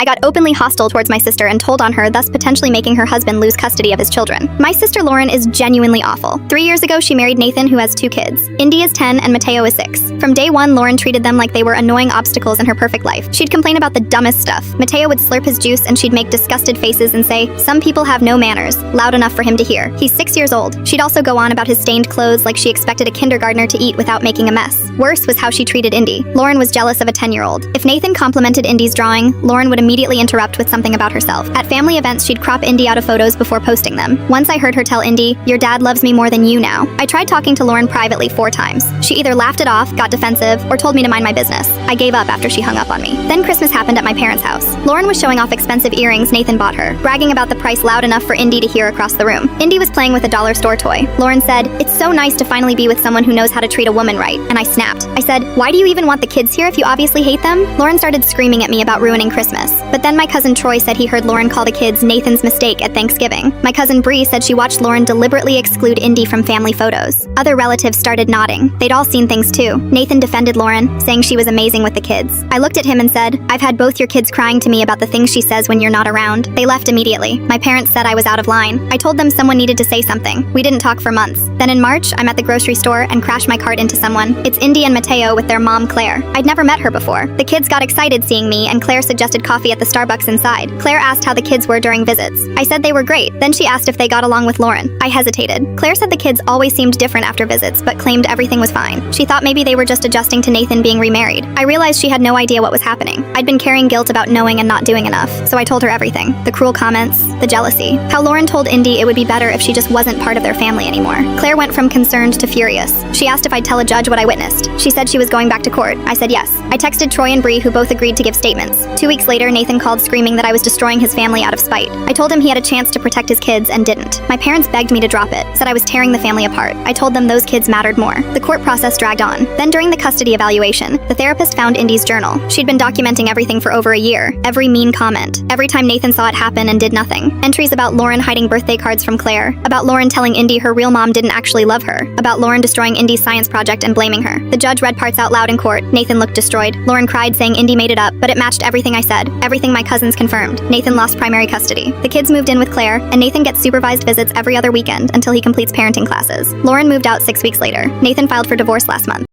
I got openly hostile towards my sister and told on her, thus potentially making her husband lose custody of his children. My sister Lauren is genuinely awful. 3 years ago, she married Nathan, who has 2 kids. Indy is 10 and Mateo is 6. From day one, Lauren treated them like they were annoying obstacles in her perfect life. She'd complain about the dumbest stuff. Mateo would slurp his juice and she'd make disgusted faces and say, "Some people have no manners," loud enough for him to hear. He's 6 years old. She'd also go on about his stained clothes like she expected a kindergartner to eat without making a mess. Worse was how she treated Indy. Lauren was jealous of a 10-year-old. If Nathan complimented Indy's drawing, Lauren would immediately interrupt with something about herself. At family events, she'd crop Indy out of photos before posting them. Once I heard her tell Indy, "Your dad loves me more than you now." I tried talking to Lauren privately 4 times. She either laughed it off, got defensive, or told me to mind my business. I gave up after she hung up on me. Then Christmas happened at my parents' house. Lauren was showing off expensive earrings Nathan bought her, bragging about the price loud enough for Indy to hear across the room. Indy was playing with a dollar store toy. Lauren said, "It's so nice to finally be with someone who knows how to treat a woman right," and I snapped. I said, "Why do you even want the kids here if you obviously hate them?" Lauren started screaming at me about ruining Christmas. But then my cousin Troy said he heard Lauren call the kids Nathan's mistake at Thanksgiving. My cousin Bree said she watched Lauren deliberately exclude Indy from family photos. Other relatives started nodding. They'd all seen things too. Nathan defended Lauren, saying she was amazing with the kids. I looked at him and said, "I've had both your kids crying to me about the things she says when you're not around." They left immediately. My parents said I was out of line. I told them someone needed to say something. We didn't talk for months. Then in March, I'm at the grocery store and crash my cart into someone. It's Indy and Mateo with their mom, Claire. I'd never met her before. The kids got excited seeing me, and Claire suggested coffee at the Starbucks inside. Claire asked how the kids were during visits. I said they were great. Then she asked if they got along with Lauren. I hesitated. Claire said the kids always seemed different after visits, but claimed everything was fine. She thought maybe they were just adjusting to Nathan being remarried. I realized she had no idea what was happening. I'd been carrying guilt about knowing and not doing enough, so I told her everything. The cruel comments, the jealousy, how Lauren told Indy it would be better if she just wasn't part of their family anymore. Claire went from concerned to furious. She asked if I'd tell a judge what I witnessed. She said she was going back to court. I said yes. I texted Troy and Bree, who both agreed to give statements. 2 weeks later, Nathan called screaming that I was destroying his family out of spite. I told him he had a chance to protect his kids and didn't. My parents begged me to drop it, said I was tearing the family apart. I told them those kids mattered more. The court process dragged on. Then during the custody evaluation, the therapist found Indy's journal. She'd been documenting everything for over a year. Every mean comment. Every time Nathan saw it happen and did nothing. Entries about Lauren hiding birthday cards from Claire. About Lauren telling Indy her real mom didn't actually love her. About Lauren destroying Indy's science project and blaming her. The judge read parts out loud in court. Nathan looked destroyed. Lauren cried, saying Indy made it up, but it matched everything I said. Everything my cousins confirmed. Nathan lost primary custody. The kids moved in with Claire, and Nathan gets supervised visits every other weekend until he completes parenting classes. Lauren moved out 6 weeks later. Nathan filed for divorce last month.